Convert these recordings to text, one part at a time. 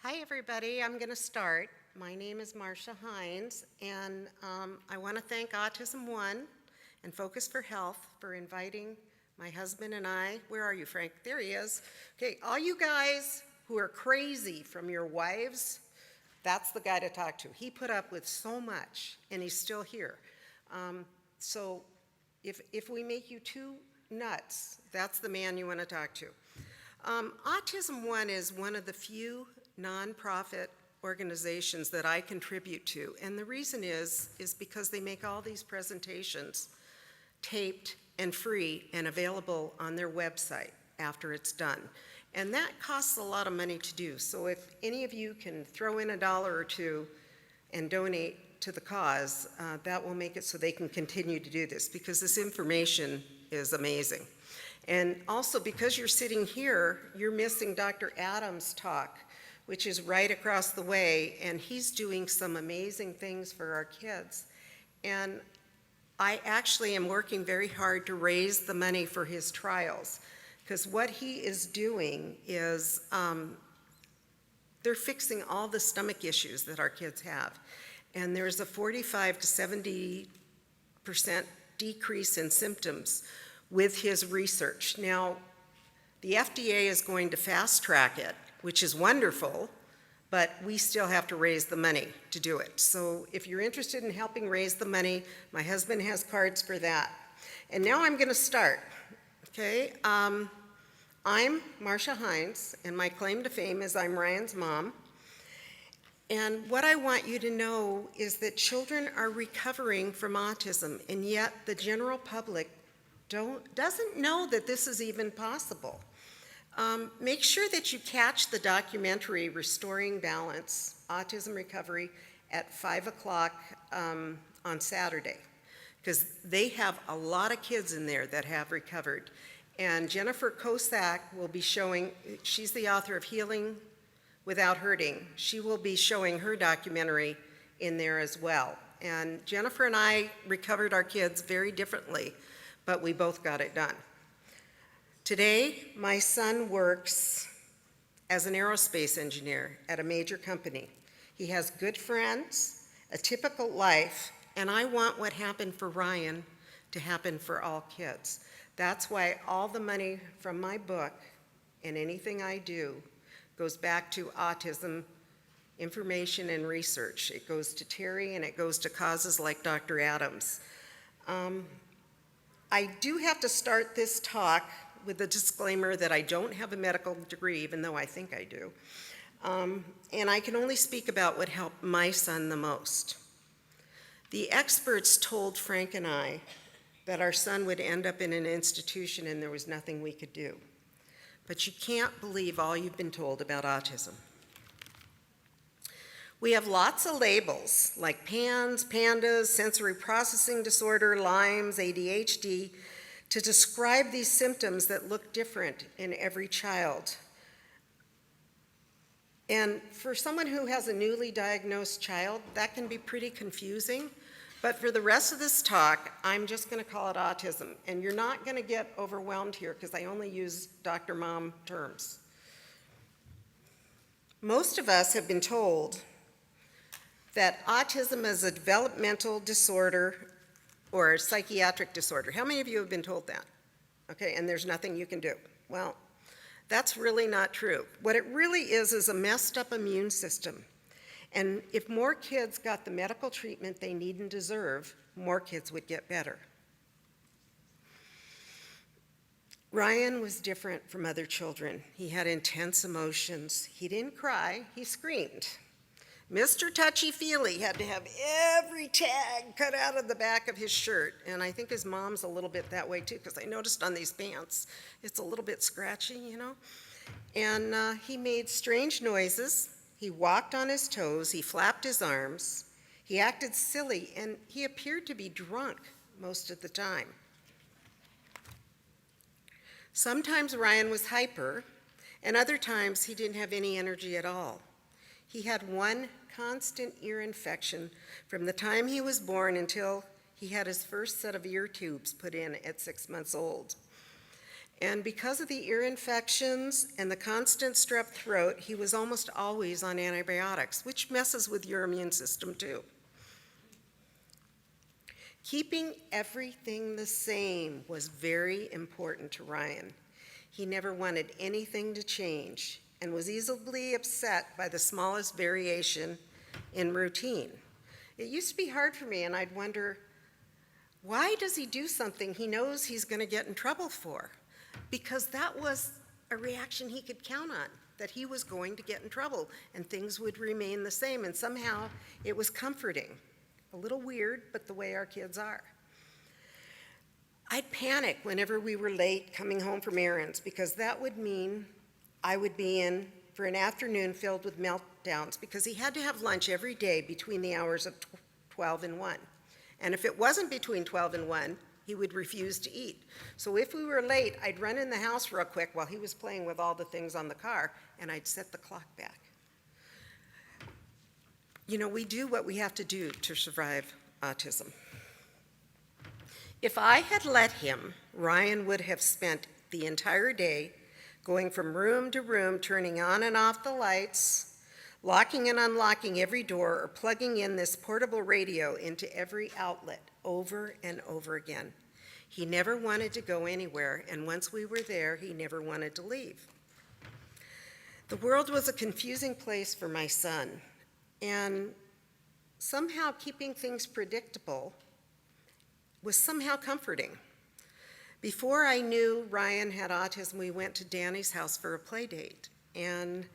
Hi, everybody. I'm going to start. My name is Marcia Hinds, and I want to thank Autism One and Focus for Health for inviting my husband and I. Where are you, Frank? There he is. Okay, all you guys who are crazy from your wives, that's the guy to talk to. He put up with so much, and he's still here. So if we make you too nuts, that's the man you want to talk to. Autism One is one of the few nonprofit organizations that I contribute to, and the reason is because they make all these presentations taped and free and available on their website after it's done. And that costs a lot of money to do, so if any of you can throw in $1 or $2 and donate to the cause, that will make it so they can continue to do this, because this information is amazing. And also, because you're sitting here, you're missing Dr. Adams' talk, which is right across the way, and he's doing some amazing things for our kids. And I actually am working very hard to raise the money for his trials, because what he is doing is they're fixing all the stomach issues that our kids have. And there's a 45 to 70% decrease in symptoms with his research. Now, the FDA is going to fast track it, which is wonderful, but we still have to raise the money to do it. So if you're interested in helping raise the money, my husband has cards for that. And now I'm going to start, okay? I'm Marcia Hinds, and my claim to fame is I'm Ryan's mom. And what I want you to know is that children are recovering from autism, and yet the general public doesn't know that this is even possible. Make sure that you catch the documentary Restoring Balance, Autism Recovery at 5 o'clock on Saturday, because they have a lot of kids in there that have recovered. And Jennifer Kosak will be showing, she's the author of Healing Without Hurting. She will be showing her documentary in there as well. And Jennifer and I recovered our kids very differently, but we both got it done. Today, my son works as an aerospace engineer at a major company. He has good friends, a typical life, and I want what happened for Ryan to happen for all kids. That's why all the money from my book and anything I do goes back to autism information and research. It goes to Terry, and it goes to causes like Dr. Adams. I do have to start this talk with a disclaimer that I don't have a medical degree, even though I think I do. And I can only speak about what helped my son the most. The experts told Frank and I that our son would end up in an institution and there was nothing we could do. But you can't believe all you've been told about autism. We have lots of labels like PANS, PANDAS, sensory processing disorder, Lyme's, ADHD, to describe these symptoms that look different in every child. And for someone who has a newly diagnosed child, that can be pretty confusing. But for the rest of this talk, I'm just going to call it autism. And you're not going to get overwhelmed here because I only use Dr. Mom terms. Most of us have been told that autism is a developmental disorder or a psychiatric disorder. How many of you have been told that? Okay, and there's nothing you can do. Well, that's really not true. What it really is a messed up immune system. And if more kids got the medical treatment they need and deserve, more kids would get better. Ryan was different from other children. He had intense emotions. He didn't cry, he screamed. Mr. Touchy-Feely had to have every tag cut out of the back of his shirt, and I think his mom's a little bit that way too, because I noticed on these pants, it's a little bit scratchy, you know? And he made strange noises. He walked on his toes, he flapped his arms, he acted silly, and he appeared to be drunk most of the time. Sometimes Ryan was hyper, and other times he didn't have any energy at all. He had one constant ear infection from the time he was born until he had his first set of ear tubes put in at 6 months old. And because of the ear infections and the constant strep throat, he was almost always on antibiotics, which messes with your immune system too. Keeping everything the same was very important to Ryan. He never wanted anything to change and was easily upset by the smallest variation in routine. It used to be hard for me, and I'd wonder, why does he do something he knows he's going to get in trouble for? Because that was a reaction he could count on, that he was going to get in trouble and things would remain the same, and somehow it was comforting. A little weird, but the way our kids are. I'd panic whenever we were late coming home from errands because that would mean I would be in for an afternoon filled with meltdowns because he had to have lunch every day between the hours of 12 and 1. And if it wasn't between 12 and 1, he would refuse to eat. So if we were late, I'd run in the house real quick while he was playing with all the things on the car, and I'd set the clock back. You know, we do what we have to do to survive autism. If I had let him, Ryan would have spent the entire day going from room to room, turning on and off the lights, locking and unlocking every door, or plugging in this portable radio into every outlet over and over again. He never wanted to go anywhere, and once we were there, he never wanted to leave. The world was a confusing place for my son. And somehow keeping things predictable was somehow comforting. Before I knew Ryan had autism, we went to Danny's house for a play date. And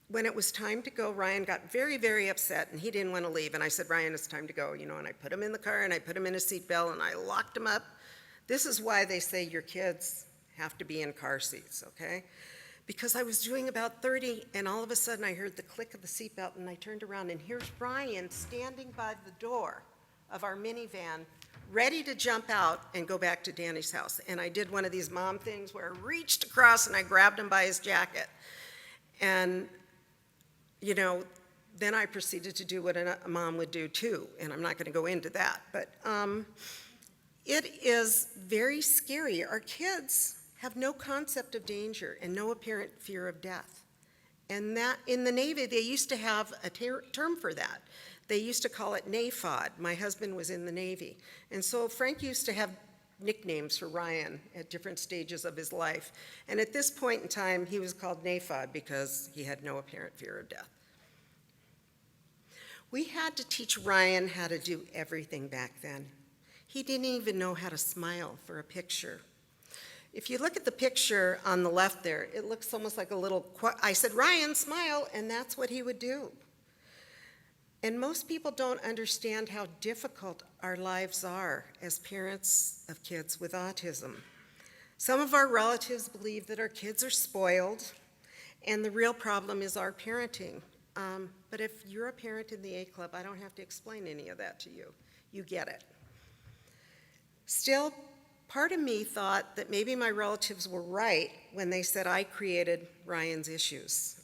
when it was time to go, Ryan got very, very upset, and he didn't want to leave. And I said, Ryan, it's time to go, and I put him in the car, and I put him in a seatbelt, and I locked him up. This is why they say your kids have to be in car seats, okay? Because I was doing about 30, and all of a sudden I heard the click of the seatbelt, and I turned around, and here's Ryan standing by the door of our minivan, ready to jump out and go back to Danny's house. And I did one of these mom things where I reached across and I grabbed him by his jacket. And, then I proceeded to do what a mom would do too, and I'm not going to go into that. But it is very scary. Our kids have no concept of danger and no apparent fear of death. And that in the Navy, they used to have a term for that. They used to call it NAFOD. My husband was in the Navy. And so Frank used to have nicknames for Ryan at different stages of his life. And at this point in time, he was called NAFOD because he had no apparent fear of death. We had to teach Ryan how to do everything back then. He didn't even know how to smile for a picture. If you look at the picture on the left there, it looks almost like a little, I said, Ryan, smile, and that's what he would do. And most people don't understand how difficult our lives are as parents of kids with autism. Some of our relatives believe that our kids are spoiled, and the real problem is our parenting. But if you're a parent in the A Club, I don't have to explain any of that to you. You get it. Still, part of me thought that maybe my relatives were right when they said I created Ryan's issues.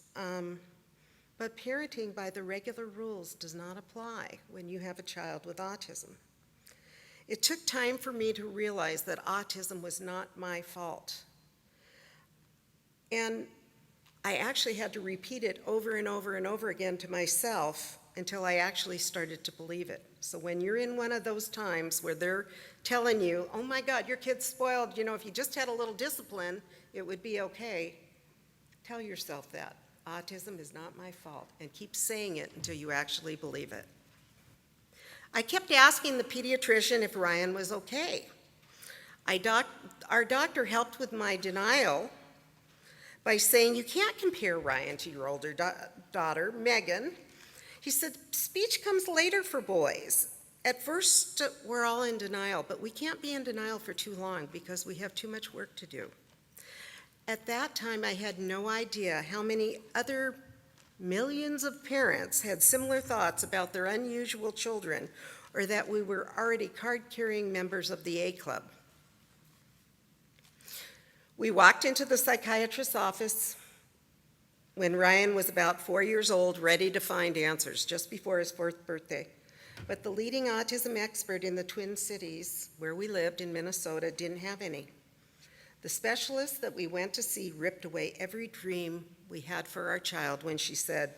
But parenting by the regular rules does not apply when you have a child with autism. It took time for me to realize that autism was not my fault. And I actually had to repeat it over and over and over again to myself until I actually started to believe it. So when you're in one of those times where they're telling you, oh my God, your kid's spoiled, if you just had a little discipline, it would be okay, tell yourself that. Autism is not my fault, and keep saying it until you actually believe it. I kept asking the pediatrician if Ryan was okay. Our doctor helped with my denial by saying, you can't compare Ryan to your older daughter, Megan. He said, speech comes later for boys. At first, we're all in denial, but we can't be in denial for too long because we have too much work to do. At that time, I had no idea how many other millions of parents had similar thoughts about their unusual children, or that we were already card-carrying members of the A Club. We walked into the psychiatrist's office when Ryan was about 4 years old, ready to find answers, just before his 4th birthday. But the leading autism expert in the Twin Cities, where we lived in Minnesota, didn't have any. The specialist that we went to see ripped away every dream we had for our child when she said,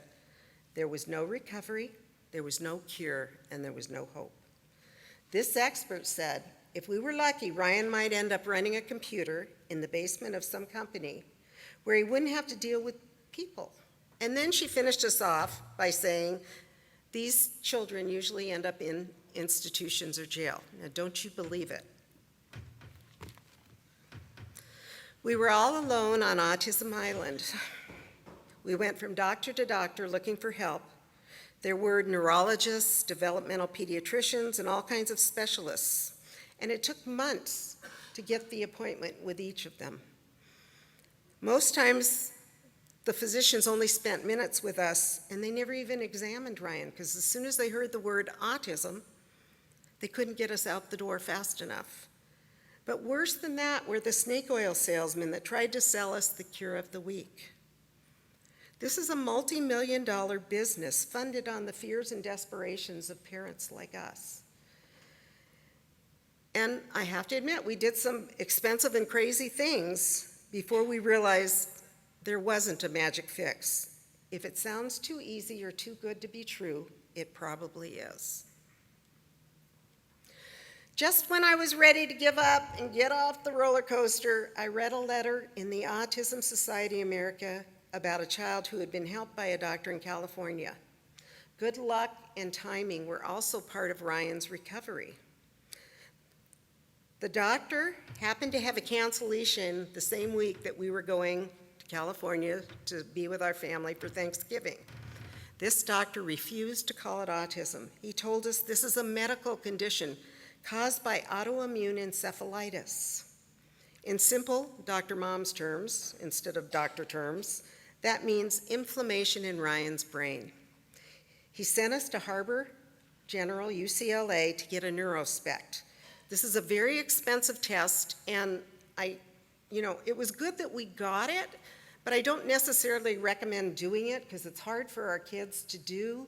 there was no recovery, there was no cure, and there was no hope. This expert said, if we were lucky, Ryan might end up running a computer in the basement of some company where he wouldn't have to deal with people. And then she finished us off by saying, these children usually end up in institutions or jail. Now, don't you believe it? We were all alone on Autism Island. We went from doctor to doctor looking for help. There were neurologists, developmental pediatricians, and all kinds of specialists. And it took months to get the appointment with each of them. Most times, the physicians only spent minutes with us, and they never even examined Ryan, because as soon as they heard the word autism, they couldn't get us out the door fast enough. But worse than that were the snake oil salesmen that tried to sell us the cure of the week. This is a multi-million-dollar business funded on the fears and desperations of parents like us. And I have to admit, we did some expensive and crazy things before we realized there wasn't a magic fix. If it sounds too easy or too good to be true, it probably is. Just when I was ready to give up and get off the roller coaster, I read a letter in the Autism Society America about a child who had been helped by a doctor in California. Good luck and timing were also part of Ryan's recovery. The doctor happened to have a cancellation the same week that we were going to California to be with our family for Thanksgiving. This doctor refused to call it autism. He told us this is a medical condition caused by autoimmune encephalitis. In simple Dr. Mom's terms, instead of doctor terms, that means inflammation in Ryan's brain. He sent us to Harbor General, UCLA, to get a neurospect. This is a very expensive test, and it was good that we got it, but I don't necessarily recommend doing it because it's hard for our kids to do.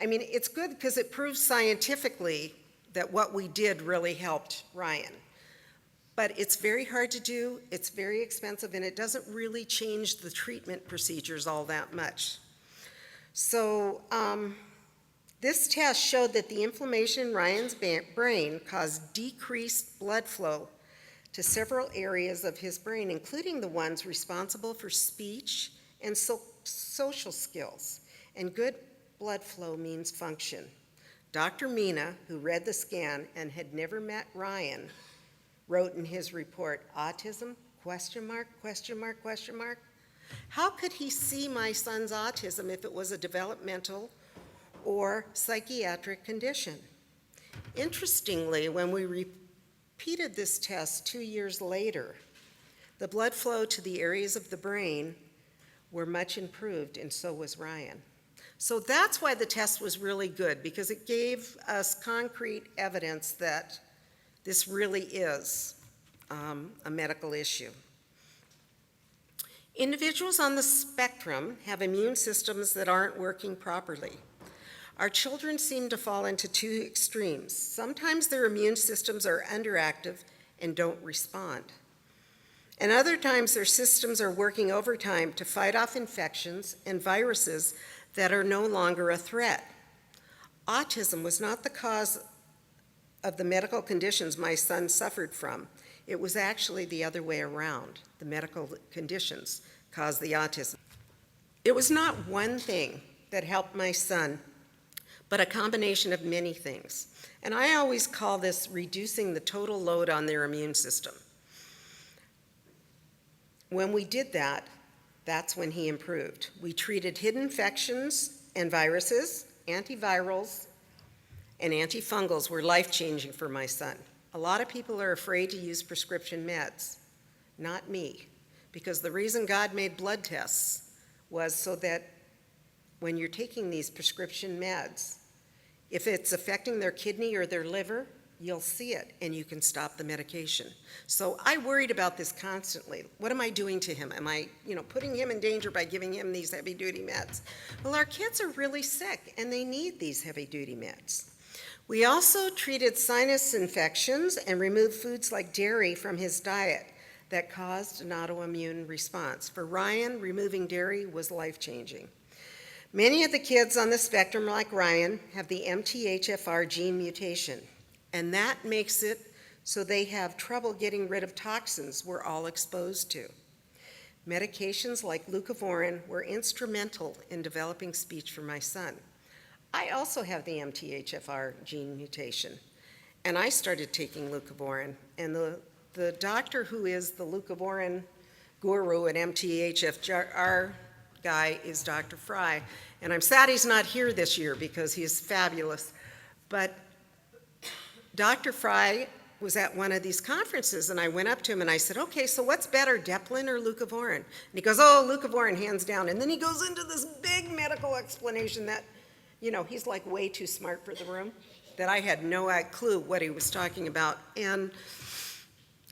I mean, it's good because it proves scientifically that what we did really helped Ryan. But it's very hard to do, it's very expensive, and it doesn't really change the treatment procedures all that much. So, this test showed that the inflammation in Ryan's brain caused decreased blood flow to several areas of his brain, including the ones responsible for speech and social skills. And good blood flow means function. Dr. Mina, who read the scan and had never met Ryan, wrote in his report, autism, ? How could he see my son's autism if it was a developmental or psychiatric condition? Interestingly, when we repeated this test 2 years later, the blood flow to the areas of the brain were much improved, and so was Ryan. So that's why the test was really good, because it gave us concrete evidence that this really is a medical issue. Individuals on the spectrum have immune systems that aren't working properly. Our children seem to fall into two extremes. Sometimes their immune systems are underactive and don't respond. And other times their systems are working overtime to fight off infections and viruses that are no longer a threat. Autism was not the cause of the medical conditions my son suffered from. It was actually the other way around. The medical conditions caused the autism. It was not one thing that helped my son, but a combination of many things. And I always call this reducing the total load on their immune system. When we did that, that's when he improved. We treated hidden infections and viruses, antivirals, and antifungals were life-changing for my son. A lot of people are afraid to use prescription meds. Not me, because the reason God made blood tests was so that when you're taking these prescription meds, if it's affecting their kidney or their liver, you'll see it and you can stop the medication. So I worried about this constantly. What am I doing to him? Am I, putting him in danger by giving him these heavy-duty meds? Well, our kids are really sick and they need these heavy-duty meds. We also treated sinus infections and removed foods like dairy from his diet. that caused an autoimmune response. For Ryan, removing dairy was life-changing. Many of the kids on the spectrum, like Ryan, have the MTHFR gene mutation, and that makes it so they have trouble getting rid of toxins we're all exposed to. Medications like leucovorin were instrumental in developing speech for my son. I also have the MTHFR gene mutation, and I started taking leucovorin, and the doctor who is the leucovorin guru at MTHFR guy is Dr. Fry, and I'm sad he's not here this year because he's fabulous. But Dr. Fry was at one of these conferences, and I went up to him and I said, okay, so what's better, Deplin or leucovorin? And he goes, oh, leucovorin, hands down. And then he goes into this big medical explanation that, you know, he's like way too smart for the room, that I had no clue what he was talking about. And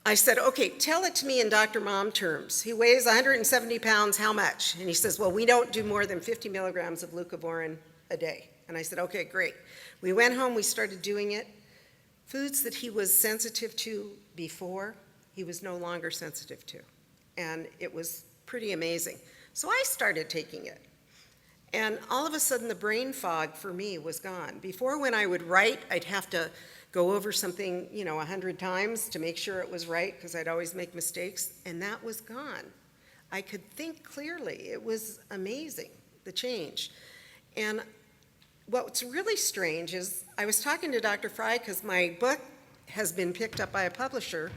I said, okay, tell it to me in Dr. Mom terms. He weighs 170 pounds, how much? And he says, well, we don't do more than 50 milligrams of leucovorin a day. And I said, okay, great. We went home, we started doing it. Foods that he was sensitive to before, he was no longer sensitive to. And it was pretty amazing. So I started taking it. And all of a sudden, the brain fog for me was gone. Before, when I would write, I'd have to go over something, 100 times to make sure it was right, because I'd always make mistakes, and that was gone. I could think clearly. It was amazing, the change. And what's really strange is I was talking to Dr. Fry because my book has been picked up by a publisher,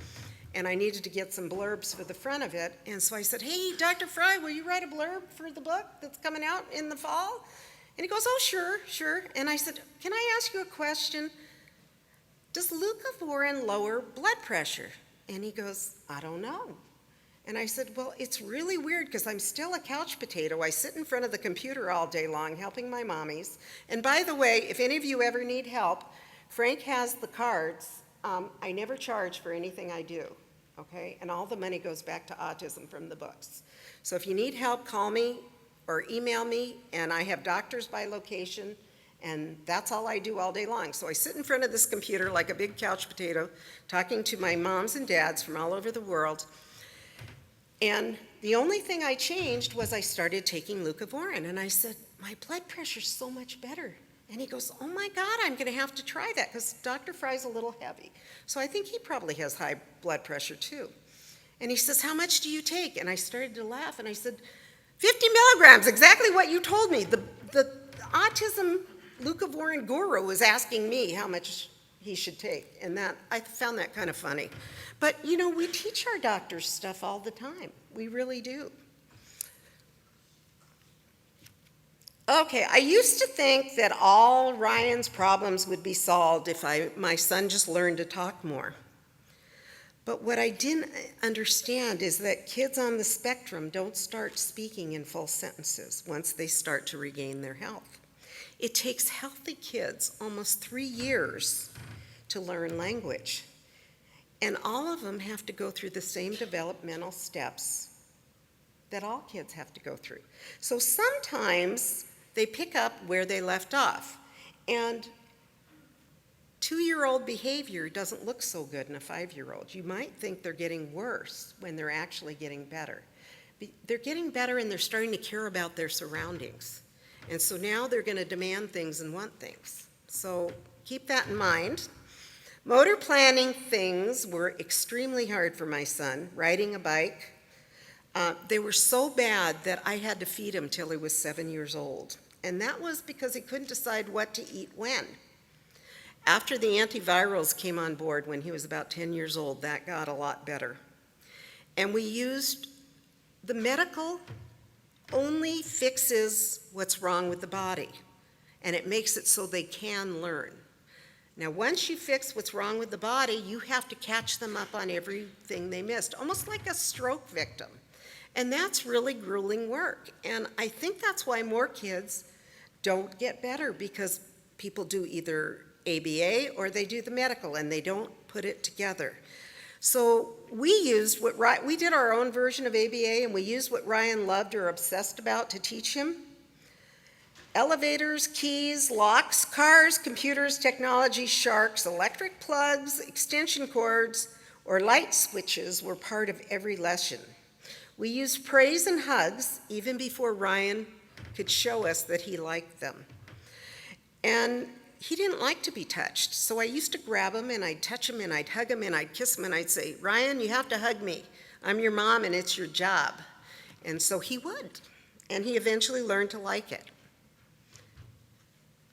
and I needed to get some blurbs for the front of it. And so I said, hey, Dr. Fry, will you write a blurb for the book that's coming out in the fall? And he goes, oh, sure. And I said, can I ask you a question? Does leucovorin lower blood pressure? And he goes, I don't know. And I said, well, it's really weird because I'm still a couch potato. I sit in front of the computer all day long helping my mommies. And by the way, if any of you ever need help, Frank has the cards. I never charge for anything I do, okay? And all the money goes back to autism from the books. So if you need help, call me or email me, and I have doctors by location, and that's all I do all day long. So I sit in front of this computer like a big couch potato, talking to my moms and dads from all over the world. And the only thing I changed was I started taking leucovorin, and I said, my blood pressure's so much better. And he goes, oh my God, I'm gonna have to try that, because Dr. Fry's a little heavy. So I think he probably has high blood pressure too. And he says, how much do you take? And I started to laugh, and I said, 50 milligrams, exactly what you told me. The autism leucovorin guru was asking me how much he should take, and that I found that kind of funny. But we teach our doctors stuff all the time. We really do. Okay, I used to think that all Ryan's problems would be solved if my son just learned to talk more. But what I didn't understand is that kids on the spectrum don't start speaking in full sentences once they start to regain their health. It takes healthy kids almost 3 years to learn language. And all of them have to go through the same developmental steps that all kids have to go through. So sometimes they pick up where they left off. And 2-year-old behavior doesn't look so good in a 5-year-old. You might think they're getting worse when they're actually getting better. They're getting better and they're starting to care about their surroundings. And so now they're going to demand things and want things. So keep that in mind. Motor planning things were extremely hard for my son. Riding a bike. They were so bad that I had to feed him till he was 7 years old. And that was because he couldn't decide what to eat when. After the antivirals came on board when he was about 10 years old, that got a lot better. And we used the medical only fixes what's wrong with the body, and it makes it so they can learn. Now, once you fix what's wrong with the body, you have to catch them up on everything they missed, almost like a stroke victim. And that's really grueling work. And I think that's why more kids don't get better, because people do either ABA or they do the medical, and they don't put it together. So we did our own version of ABA, and we used what Ryan loved or obsessed about to teach him. Elevators, keys, locks, cars, computers, technology, sharks, electric plugs, extension cords, or light switches were part of every lesson. We used praise and hugs even before Ryan could show us that he liked them. And he didn't like to be touched, so I used to grab him and I'd touch him and I'd hug him and I'd kiss him and I'd say, "Ryan, you have to hug me. I'm your mom and it's your job." And so he would, and he eventually learned to like it.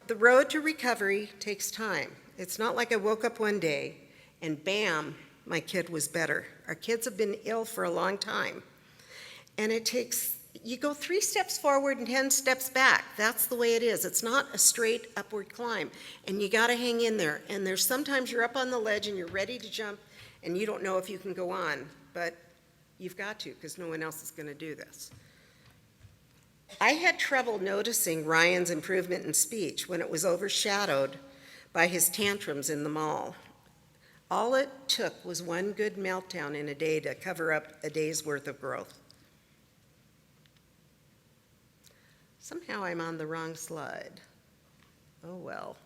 The road to recovery takes time. It's not like I woke up one day and bam, my kid was better. Our kids have been ill for a long time. And you go 3 steps forward and 10 steps back. That's the way it is. It's not a straight upward climb. And you gotta hang in there. And there's sometimes you're up on the ledge and you're ready to jump and you don't know if you can go on, but you've got to because no one else is gonna do this. I had trouble noticing Ryan's improvement in speech when it was overshadowed by his tantrums in the mall. All it took was one good meltdown in a day to cover up a day's worth of growth. Somehow I'm on the wrong slide. Oh well.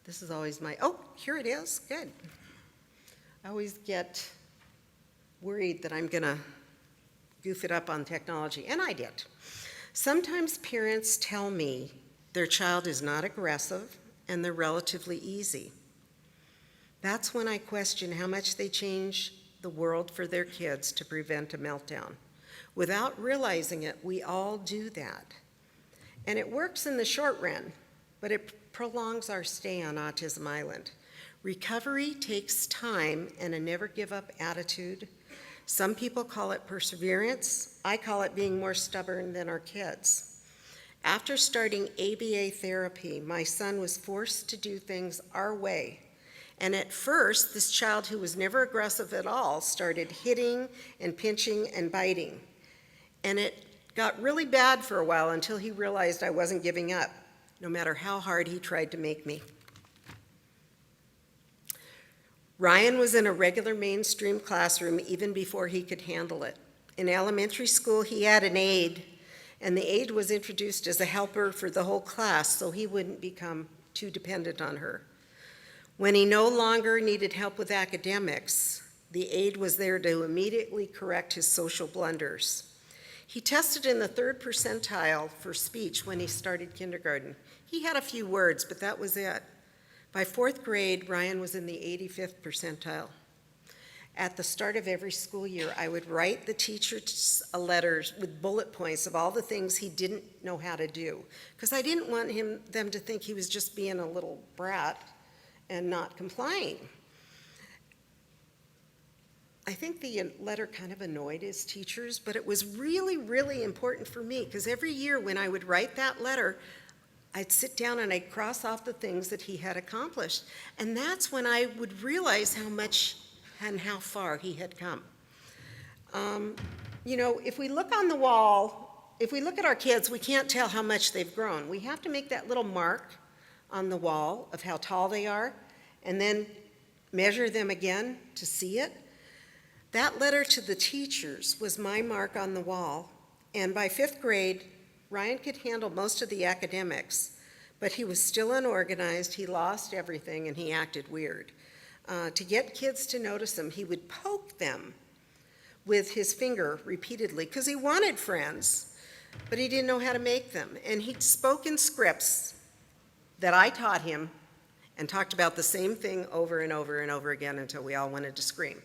This is always oh, here it is, good. I always get worried that I'm gonna goof it up on technology, and I did. Sometimes parents tell me their child is not aggressive and they're relatively easy. That's when I question how much they change the world for their kids to prevent a meltdown. Without realizing it, we all do that. And it works in the short run, but it prolongs our stay on Autism Island. Recovery takes time and a never-give-up attitude. Some people call it perseverance. I call it being more stubborn than our kids. After starting ABA therapy, my son was forced to do things our way. And at first, this child who was never aggressive at all started hitting and pinching and biting. And it got really bad for a while until he realized I wasn't giving up, no matter how hard he tried to make me. Ryan was in a regular mainstream classroom even before he could handle it. In elementary school, he had an aide, and the aide was introduced as a helper for the whole class so he wouldn't become too dependent on her. When he no longer needed help with academics, the aide was there to immediately correct his social blunders. He tested in the 3rd percentile for speech when he started kindergarten. He had a few words, but that was it. By 4th grade, Ryan was in the 85th percentile. At the start of every school year, I would write the teachers a letter with bullet points of all the things he didn't know how to do, because I didn't want them to think he was just being a little brat and not complying. I think the letter kind of annoyed his teachers, but it was really, really important for me, because every year when I would write that letter, I'd sit down and I'd cross off the things that he had accomplished. And that's when I would realize how much and how far he had come. If we look on the wall, if we look at our kids, we can't tell how much they've grown. We have to make that little mark on the wall of how tall they are, and then measure them again to see it. That letter to the teachers was my mark on the wall, and by 5th grade, Ryan could handle most of the academics, but he was still unorganized, he lost everything, and he acted weird. To get kids to notice him, he would poke them with his finger repeatedly, because he wanted friends, but he didn't know how to make them. And he spoke in scripts that I taught him and talked about the same thing over and over and over again until we all wanted to scream.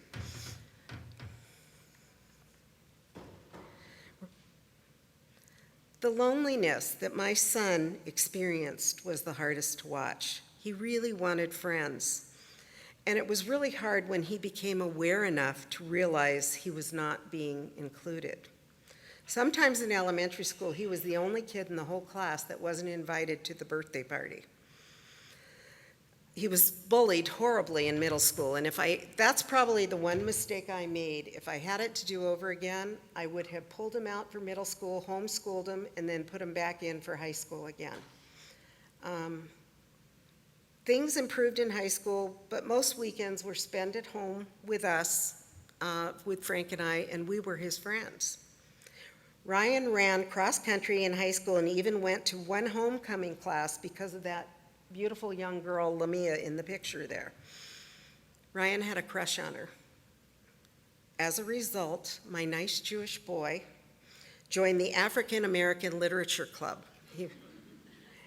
The loneliness that my son experienced was the hardest to watch. He really wanted friends. And it was really hard when he became aware enough to realize he was not being included. Sometimes in elementary school, he was the only kid in the whole class that wasn't invited to the birthday party. He was bullied horribly in middle school, and that's probably the one mistake I made. If I had it to do over again, I would have pulled him out for middle school, homeschooled him, and then put him back in for high school again. Things improved in high school, but most weekends were spent at home with us, with Frank and I, and we were his friends. Ryan ran cross country in high school and even went to one homecoming class because of that beautiful young girl, Lamia, in the picture there. Ryan had a crush on her. As a result, my nice Jewish boy joined the African American Literature Club.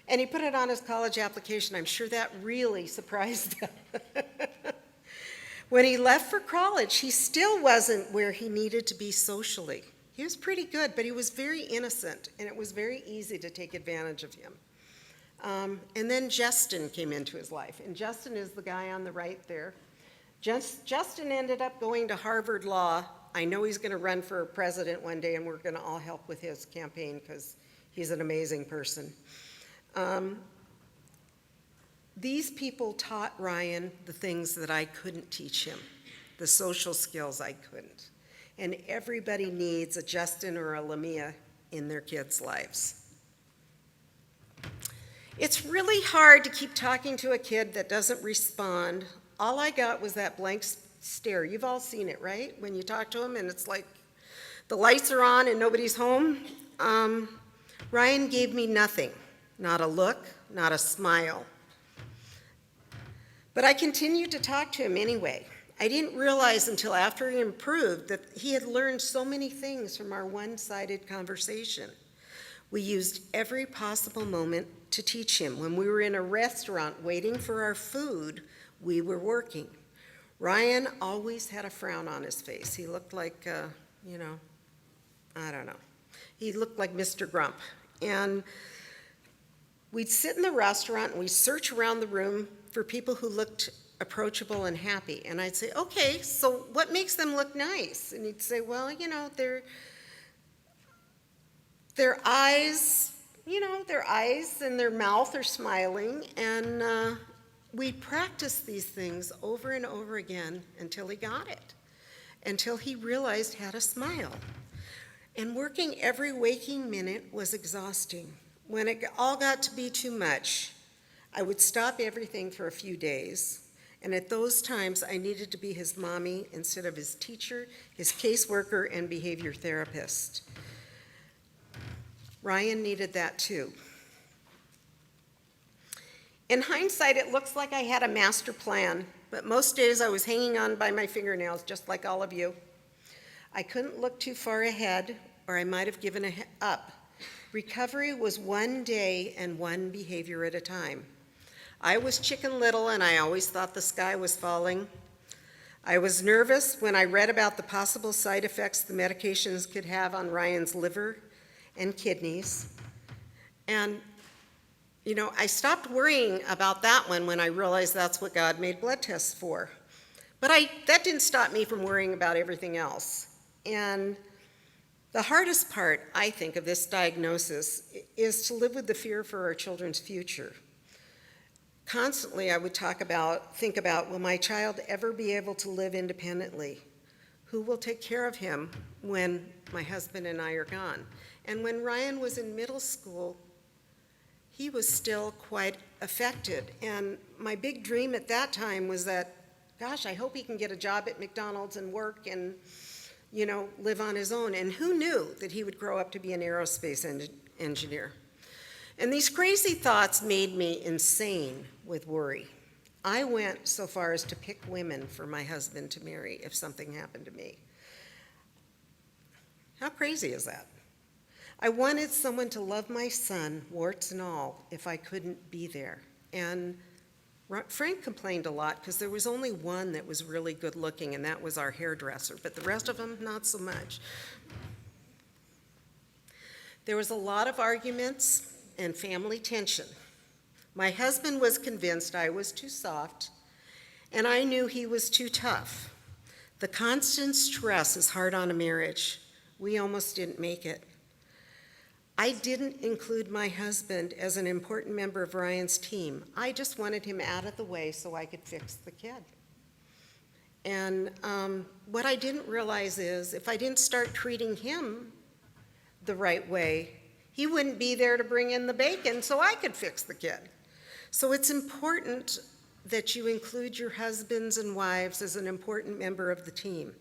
And he put it on his college application. I'm sure that really surprised him. When he left for college, he still wasn't where he needed to be socially. He was pretty good, but he was very innocent, and it was very easy to take advantage of him. And then Justin came into his life, and Justin is the guy on the right there. Justin ended up going to Harvard Law. I know he's going to run for president one day, and we're going to all help with his campaign because he's an amazing person. These people taught Ryan the things that I couldn't teach him, the social skills I couldn't. And everybody needs a Justin or a Lamia in their kids' lives. It's really hard to keep talking to a kid that doesn't respond. All I got was that blank stare. You've all seen it, right? When you talk to him and it's like the lights are on and nobody's home. Ryan gave me nothing, not a look, not a smile. But I continued to talk to him anyway. I didn't realize until after he improved that he had learned so many things from our one-sided conversation. We used every possible moment to teach him. When we were in a restaurant waiting for our food, we were working. Ryan always had a frown on his face. He looked like, I don't know. He looked like Mr. Grump. And we'd sit in the restaurant and we'd search around the room for people who looked approachable and happy. And I'd say, okay, so what makes them look nice? And he'd say, well, their eyes, their eyes and their mouth are smiling. And we practiced these things over and over again until he got it, until he realized how to smile. And working every waking minute was exhausting. When it all got to be too much, I would stop everything for a few days, and at those times I needed to be his mommy instead of his teacher, his caseworker, and behavior therapist. Ryan needed that too. In hindsight, it looks like I had a master plan, but most days I was hanging on by my fingernails, just like all of you. I couldn't look too far ahead, or I might have given up. Recovery was one day and one behavior at a time. I was Chicken Little, and I always thought the sky was falling. I was nervous when I read about the possible side effects the medications could have on Ryan's liver and kidneys. And, I stopped worrying about that one when I realized that's what God made blood tests for. But that didn't stop me from worrying about everything else. And the hardest part, I think, of this diagnosis is to live with the fear for our children's future. Constantly, I would think about, will my child ever be able to live independently? Who will take care of him when my husband and I are gone? And when Ryan was in middle school, he was still quite affected. And my big dream at that time was that, gosh, I hope he can get a job at McDonald's and work and, live on his own. And who knew that he would grow up to be an aerospace engineer? And these crazy thoughts made me insane with worry. I went so far as to pick women for my husband to marry if something happened to me. How crazy is that? I wanted someone to love my son, warts and all, if I couldn't be there. And Frank complained a lot because there was only one that was really good looking, and that was our hairdresser, but the rest of them, not so much. There was a lot of arguments and family tension. My husband was convinced I was too soft, and I knew he was too tough. The constant stress is hard on a marriage. We almost didn't make it. I didn't include my husband as an important member of Ryan's team. I just wanted him out of the way so I could fix the kid. And what I didn't realize is if I didn't start treating him the right way, he wouldn't be there to bring in the bacon so I could fix the kid. So it's important that you include your husbands and wives as an important member of the team.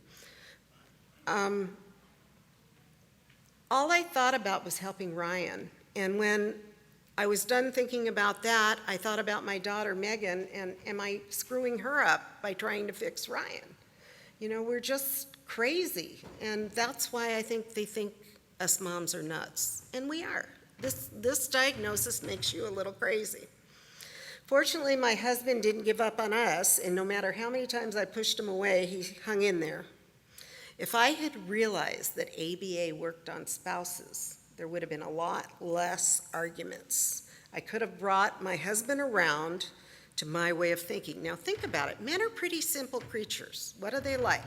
All I thought about was helping Ryan. And when I was done thinking about that, I thought about my daughter, Megan, and am I screwing her up by trying to fix Ryan? We're just crazy. And that's why I think they think us moms are nuts. And we are. This diagnosis makes you a little crazy. Fortunately, my husband didn't give up on us, and no matter how many times I pushed him away, he hung in there. If I had realized that ABA worked on spouses, there would have been a lot less arguments. I could have brought my husband around to my way of thinking. Now think about it. Men are pretty simple creatures. What do they like?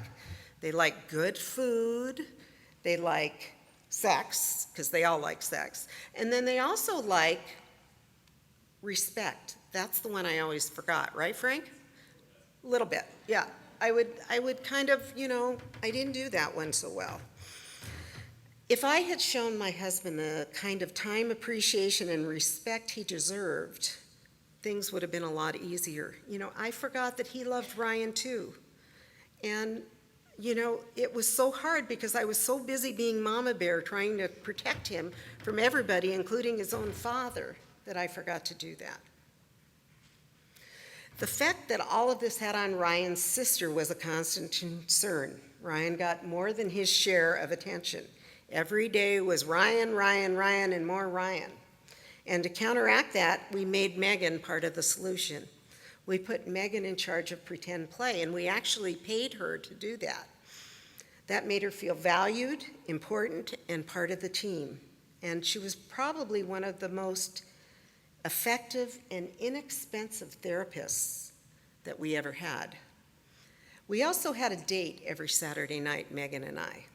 They like good food. They like sex, because they all like sex. And then they also like respect. That's the one I always forgot, right, Frank? A little bit, yeah. I would kind of, I didn't do that one so well. If I had shown my husband the kind of time appreciation and respect he deserved, things would have been a lot easier. I forgot that he loved Ryan too. And, it was so hard because I was so busy being mama bear trying to protect him from everybody, including his own father, that I forgot to do that. The fact that all of this had on Ryan's sister was a constant concern. Ryan got more than his share of attention. Every day was Ryan, Ryan, Ryan, and more Ryan. And to counteract that, we made Megan part of the solution. We put Megan in charge of pretend play, and we actually paid her to do that. That made her feel valued, important, and part of the team. And she was probably one of the most effective and inexpensive therapists that we ever had. We also had a date every Saturday night, Megan and I.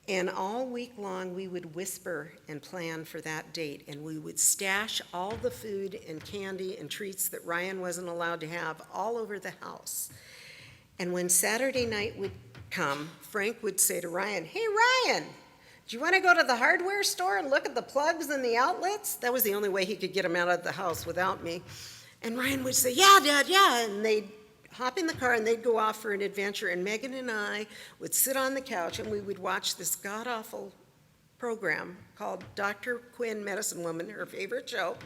And all week long, we would whisper and plan for that date, and we would stash all the food and candy and treats that Ryan wasn't allowed to have all over the house. And when Saturday night would come, Frank would say to Ryan, "Hey, Ryan, do you want to go to the hardware store and look at the plugs and the outlets?" That was the only way he could get him out of the house without me. And Ryan would say, "Yeah, Dad, yeah." And they'd hop in the car and they'd go off for an adventure. And Megan and I would sit on the couch and we would watch this god-awful program called Dr. Quinn, Medicine Woman, her favorite show.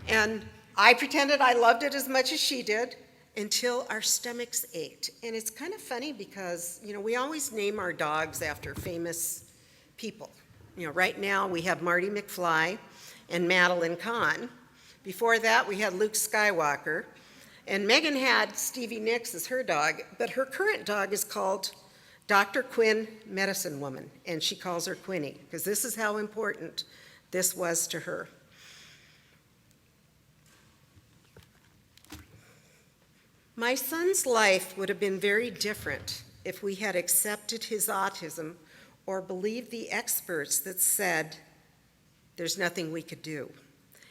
And I pretended I loved it as much as she did until our stomachs ached. And it's kind of funny because, we always name our dogs after famous people. Right now we have Marty McFly and Madeline Kahn. Before that we had Luke Skywalker, and Megan had Stevie Nicks as her dog, but her current dog is called Dr. Quinn, Medicine Woman, and she calls her Quinny, because this is how important this was to her. My son's life would have been very different if we had accepted his autism or believed the experts that said there's nothing we could do.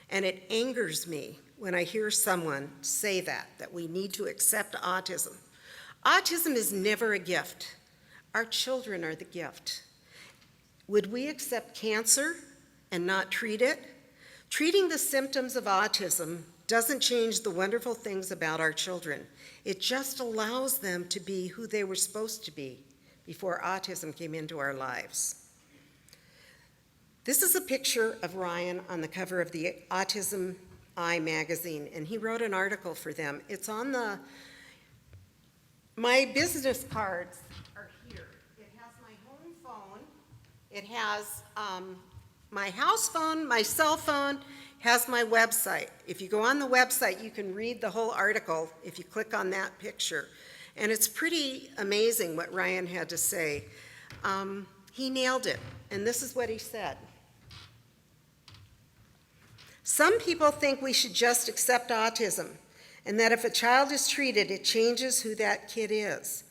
And it angers me when I hear someone say that we need to accept autism. Autism is never a gift. Our children are the gift. Would we accept cancer and not treat it? Treating the symptoms of autism doesn't change the wonderful things about our children. It just allows them to be who they were supposed to be before autism came into our lives. This is a picture of Ryan on the cover of the Autism Eye magazine, and he wrote an article for them. It's on my business cards are here. It has my home phone, it has my house phone, my cell phone, has my website. If you go on the website, you can read the whole article if you click on that picture. And it's pretty amazing what Ryan had to say. He nailed it, and this is what he said. Some people think we should just accept autism, and that if a child is treated, it changes who that kid is.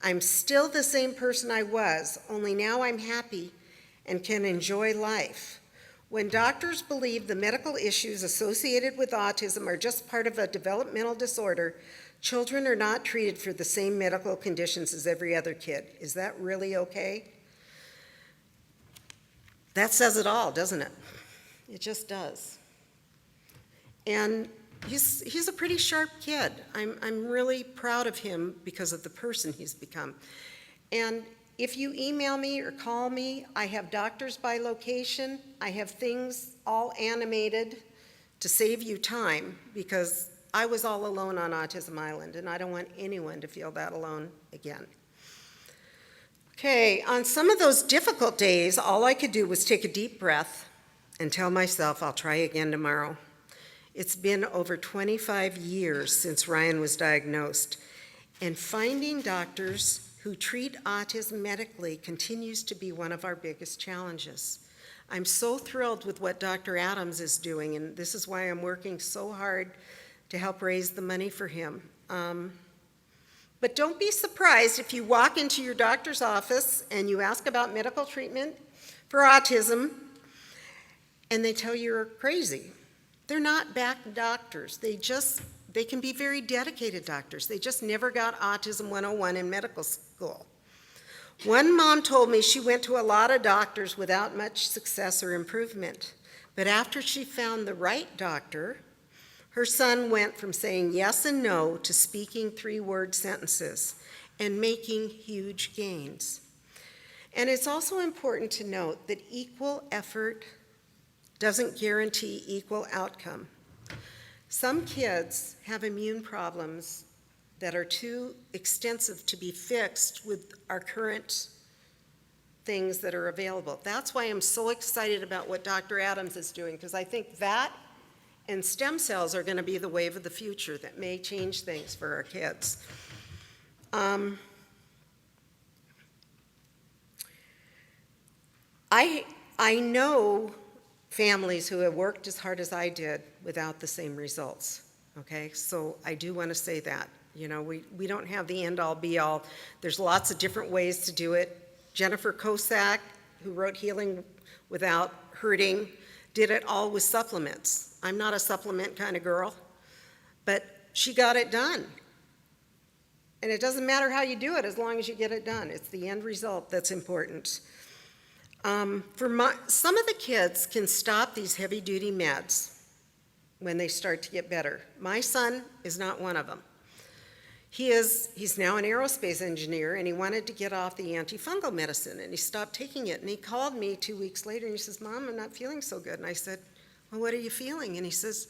I'm still the same person I was, only now I'm happy and can enjoy life. When doctors believe the medical issues associated with autism are just part of a developmental disorder, children are not treated for the same medical conditions as every other kid. Is that really okay? That says it all, doesn't it? It just does. And he's a pretty sharp kid. I'm really proud of him because of the person he's become. And if you email me or call me, I have doctors by location. I have things all animated to save you time, because I was all alone on Autism Island, and I don't want anyone to feel that alone again. Okay, on some of those difficult days, all I could do was take a deep breath and tell myself I'll try again tomorrow. It's been over 25 years since Ryan was diagnosed, and finding doctors who treat autism medically continues to be one of our biggest challenges. I'm so thrilled with what Dr. Adams is doing, and this is why I'm working so hard to help raise the money for him. But don't be surprised if you walk into your doctor's office and you ask about medical treatment for autism, and they tell you you're crazy. They're not bad doctors. They can be very dedicated doctors. They just never got Autism 101 in medical school. One mom told me she went to a lot of doctors without much success or improvement. But after she found the right doctor, her son went from saying yes and no to speaking 3-word sentences and making huge gains. And it's also important to note that equal effort doesn't guarantee equal outcome. Some kids have immune problems that are too extensive to be fixed with our current things that are available. That's why I'm so excited about what Dr. Adams is doing, because I think that and stem cells are going to be the wave of the future that may change things for our kids. I know families who have worked as hard as I did without the same results, okay? So I do want to say that. You know, we don't have the end-all, be-all. There's lots of different ways to do it. Jennifer Kosak, who wrote Healing Without Hurting, did it all with supplements. I'm not a supplement kind of girl, but she got it done. And it doesn't matter how you do it as long as you get it done. It's the end result that's important. Some of the kids can stop these heavy-duty meds when they start to get better. My son is not one of them. He's now an aerospace engineer, and he wanted to get off the antifungal medicine, and he stopped taking it. And he called me 2 weeks later, and he says, "Mom, I'm not feeling so good." And I said, "Well, what are you feeling?" And he says,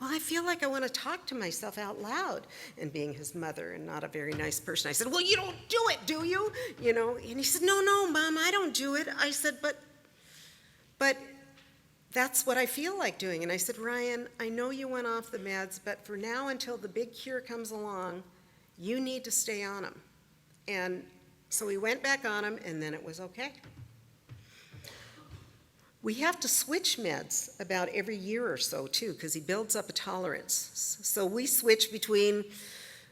"Well, I feel like I want to talk to myself out loud." And being his mother and not a very nice person, I said, "Well, you don't do it, do you?" You know, and he said, No, Mom, I don't do it." I said, but that's what I feel like doing. And I said, "Ryan, I know you went off the meds, but for now until the big cure comes along, you need to stay on them." And so we went back on them, and then it was okay. We have to switch meds about every year or so, too, because he builds up a tolerance. So we switch between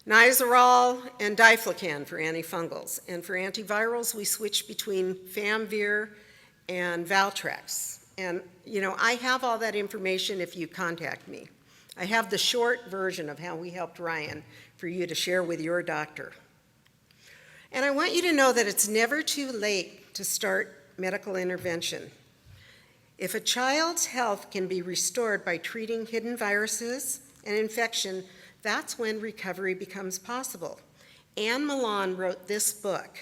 Nizoral and Diflucan for antifungals. And for antivirals, we switch between Famvir and Valtrex. And, you know, I have all that information if you contact me. I have the short version of how we helped Ryan for you to share with your doctor. And I want you to know that it's never too late to start medical intervention. If a child's health can be restored by treating hidden viruses and infection, that's when recovery becomes possible. Anne Milan wrote this book,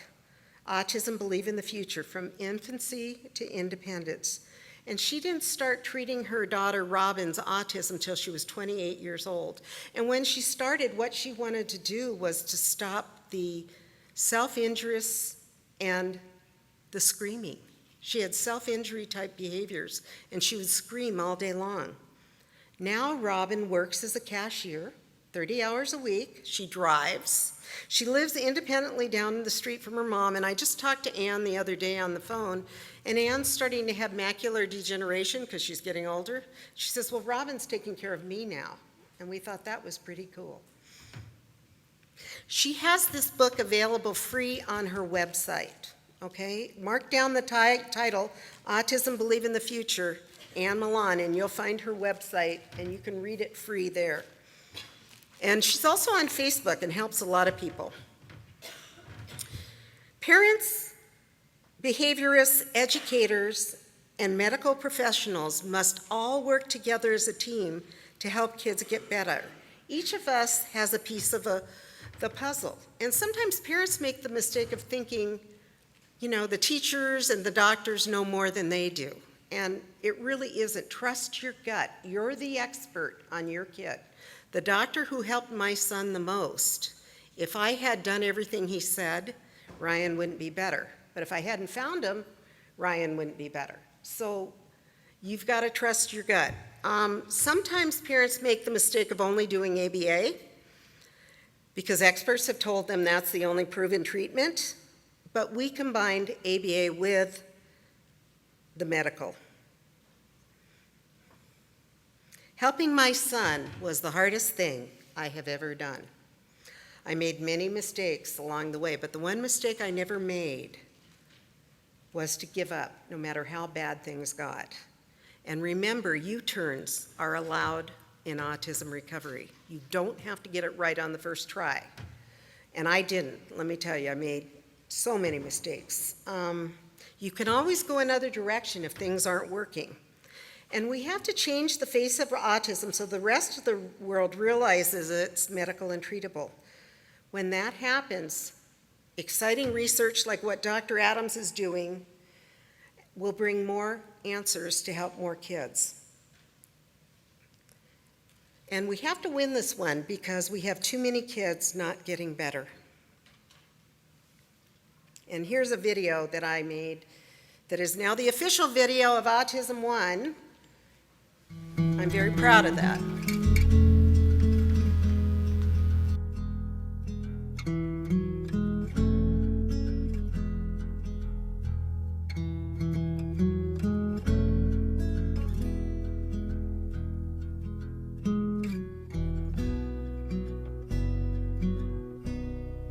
Autism Believe in the Future, From Infancy to Independence. And she didn't start treating her daughter Robin's autism until she was 28 years old. And when she started, what she wanted to do was to stop the self-injurious and the screaming. She had self-injury type behaviors, and she would scream all day long. Now Robin works as a cashier, 30 hours a week. She drives. She lives independently down the street from her mom, and I just talked to Anne the other day on the phone, and Anne's starting to have macular degeneration because she's getting older. She says, "Well, Robin's taking care of me now," and we thought that was pretty cool. She has this book available free on her website. Okay, mark down the title, Autism Believe in the Future, Anne Milan, and you'll find her website, and you can read it free there. And she's also on Facebook and helps a lot of people. Parents, behaviorists, educators, and medical professionals must all work together as a team to help kids get better. Each of us has a piece of the puzzle. And sometimes parents make the mistake of thinking, you know, the teachers and the doctors know more than they do. And it really isn't. Trust your gut. You're the expert on your kid. The doctor who helped my son the most, if I had done everything he said, Ryan wouldn't be better. But if I hadn't found them, Ryan wouldn't be better. So you've got to trust your gut. Sometimes parents make the mistake of only doing ABA because experts have told them that's the only proven treatment, but we combined ABA with the medical. Helping my son was the hardest thing I have ever done. I made many mistakes along the way, but the one mistake I never made was to give up, no matter how bad things got. And remember, U-turns are allowed in autism recovery. You don't have to get it right on the first try. And I didn't. Let me tell you, I made so many mistakes. You can always go another direction if things aren't working. And we have to change the face of autism so the rest of the world realizes it's medical and treatable. When that happens, exciting research like what Dr. Adams is doing will bring more answers to help more kids. And we have to win this one because we have too many kids not getting better. And here's a video that I made that is now the official video of Autism 1. I'm very proud of that.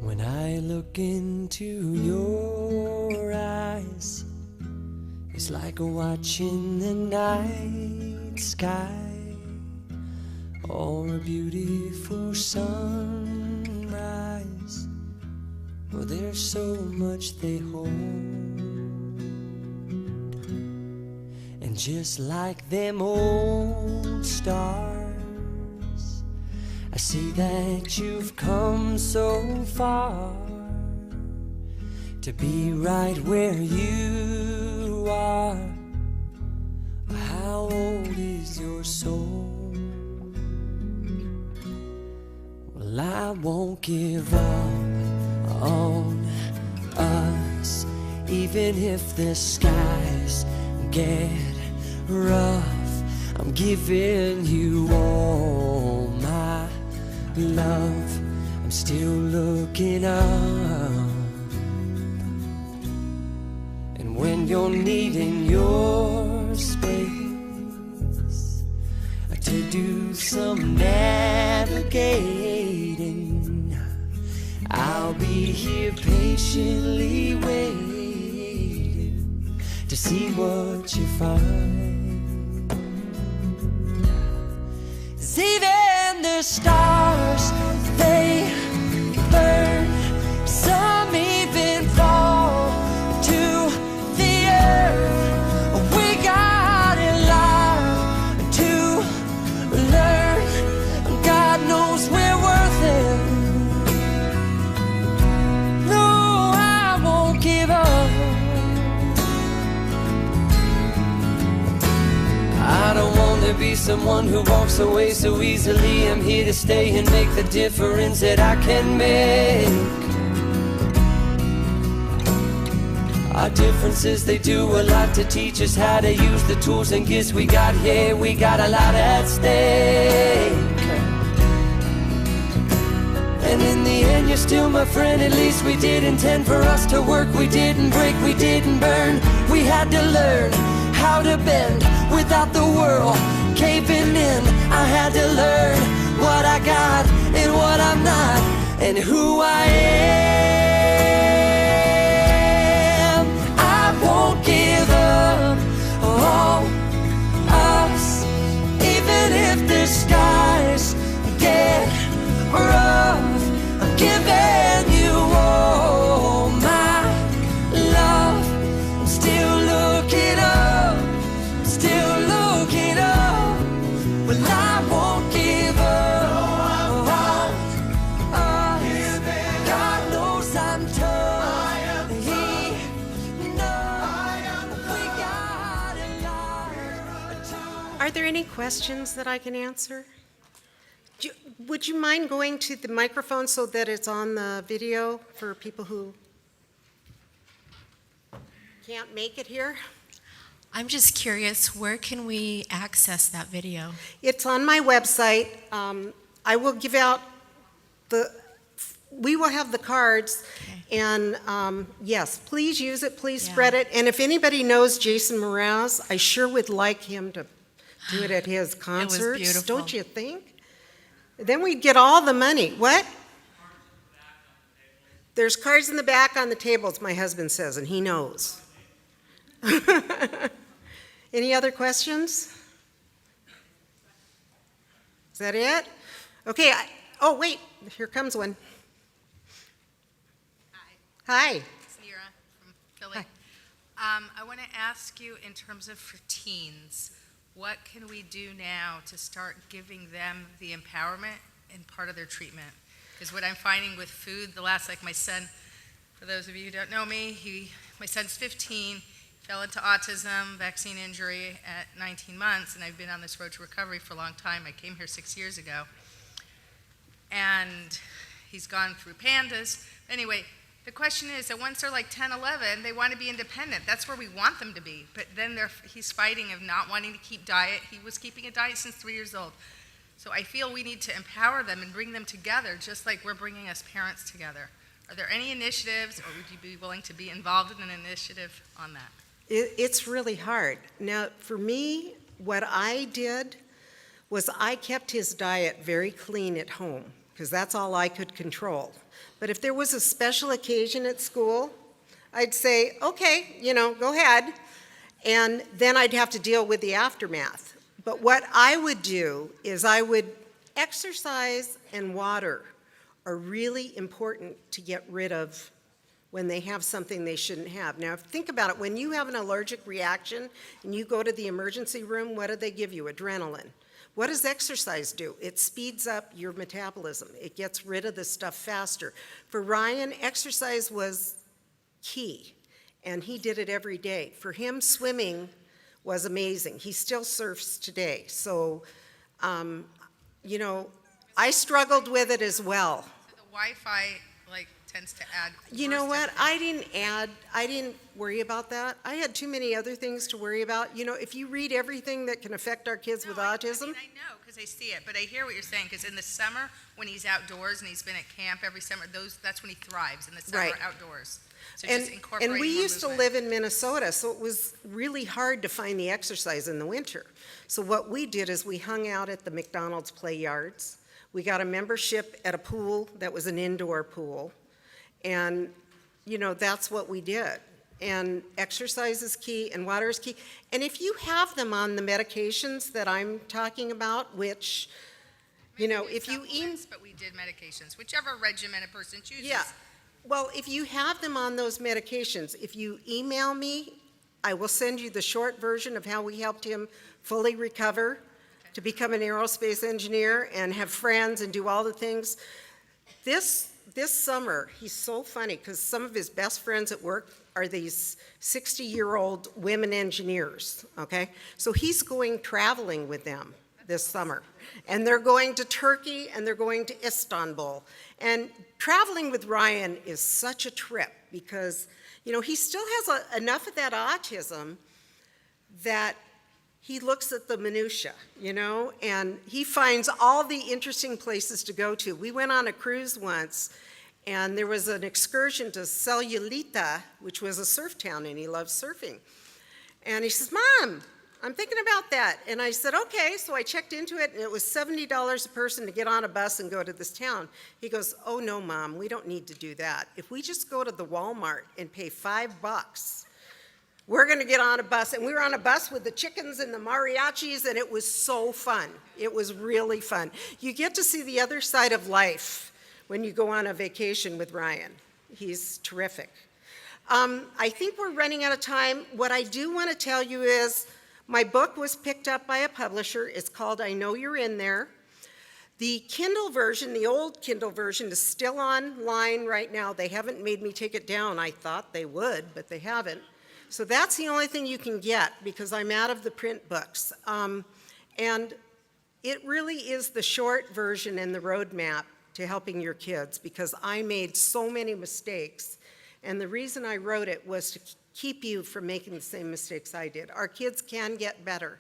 When I look into your eyes, it's like watching the night sky or a beautiful sunrise. Oh, there's so much they hold, and just like them old stars, I see that you've come so far to be right where you are. How old is your soul? Well, I won't give up on us, even if the skies get rough. I'm giving you all my love. I'm still looking up. And when you're needing your space to do some navigating, I'll be here patiently waiting to see what you find. 'Cause even the stars, they burn, some even fall to the earth. We got a lot to learn. God knows we're worth it. No, I won't give up. I don't want to be someone who walks away so easily. I'm here to stay and make the difference that I can make. Our differences, they do a lot to teach us how to use the tools and gifts we got here. We got a lot at stake. And in the end, you're still my friend. At least we did intend for us to work. We didn't break, we didn't burn. We had to learn how to bend without the world caving in. I had to learn what I got and what I'm not, and who I am. I won't give up on us, even if the skies get rough. I'm giving you all my love. I'm still looking up, still looking up. Well, I won't give up on us. God knows I'm tough. He knows we got a lot to. Are there any questions that I can answer? Would you mind going to the microphone so that it's on the video for people who... can't make it here. I'm just curious, where can we access that video? It's on my website. I will give out we will have the cards, Okay. and yes, please use it, please Yeah. spread it. And if anybody knows Jason Mraz, I sure would like him to do it at his concerts. beautiful. Don't you think? Then we'd get all the money. What? There's cards in the back on the tables, my husband says, and he knows. Any other questions? Is that it? Okay, oh, wait, here comes one. Hi. It's Nira from Philly. Hi. I want to ask you, in terms of for teens, what can we do now to start giving them the empowerment in part of their treatment? Because what I'm finding with food, like my son, for those of you who don't know me, my son's 15, fell into autism, vaccine injury at 19 months, and I've been on this road to recovery for a long time. I came here 6 years ago. And he's gone through pandas. Anyway, the question is that once they're like 10, 11, they want to be independent. That's where we want them to be. But then he's fighting of not wanting to keep diet. He was keeping a diet since 3 years old. So I feel we need to empower them and bring them together, just like we're bringing us parents together. Are there any initiatives, or would you be willing to be involved in an initiative on that? It's really hard. Now, for me, what I did was I kept his diet very clean at home, because that's all I could control. But if there was a special occasion at school, I'd say, okay, go ahead. And then I'd have to deal with the aftermath. But what I would do is I would exercise and water are really important to get rid of when they have something they shouldn't have. Now, think about it. When you have an allergic reaction and you go to the emergency room, what do they give you? Adrenaline. What does exercise do? It speeds up your metabolism. It gets rid of the stuff faster. For Ryan, exercise was key, and he did it every day. For him, swimming was amazing. He still surfs today. So, I struggled with it as well. So the Wi-Fi tends to add. You know worse what? to- I didn't worry about that. I had too many other things to worry about. If you read everything that can affect our kids with No, autism. I know, because I see it, but I hear what you're saying, because in the summer, when he's outdoors and he's been at camp every summer, that's when he thrives, in the summer Right. outdoors. So And, just incorporate and we more used to movement. live in Minnesota, so it was really hard to find the exercise in the winter. So what we did is we hung out at the McDonald's play yards. We got a membership at a pool that was an indoor pool. And, that's what we did. And exercise is key, and water is key. And if you have them on the medications that I'm talking about, which, Maybe we did if you supplements, but we did medications, whichever regimen a person chooses. Yeah. Well, if you have them on those medications, if you email me, I will send you the short version of how we helped him fully recover to become an aerospace engineer and have friends and do all the things. This summer, he's so funny because some of his best friends at work are these 60-year-old women engineers, okay? So he's going traveling with them this summer. And they're going to Turkey and they're going to Istanbul. And traveling with Ryan is such a trip because, he still has enough of that autism that he looks at the minutia, and he finds all the interesting places to go to. We went on a cruise once, and there was an excursion to Celulita, which was a surf town, and he loves surfing. And he says, Mom, I'm thinking about that. And I said, okay. So I checked into it, and it was $70 a person to get on a bus and go to this town. He goes, oh, no, Mom, we don't need to do that. If we just go to the Walmart and pay $5, we're going to get on a bus. And we were on a bus with the chickens and the mariachis, and it was so fun. It was really fun. You get to see the other side of life when you go on a vacation with Ryan. He's terrific. I think we're running out of time. What I do want to tell you is my book was picked up by a publisher. It's called I Know You're In There. The Kindle version, the old Kindle version, is still online right now. They haven't made me take it down. I thought they would, but they haven't. So that's the only thing you can get because I'm out of the print books. And it really is the short version and the roadmap to helping your kids because I made so many mistakes. And the reason I wrote it was to keep you from making the same mistakes I did. Our kids can get better.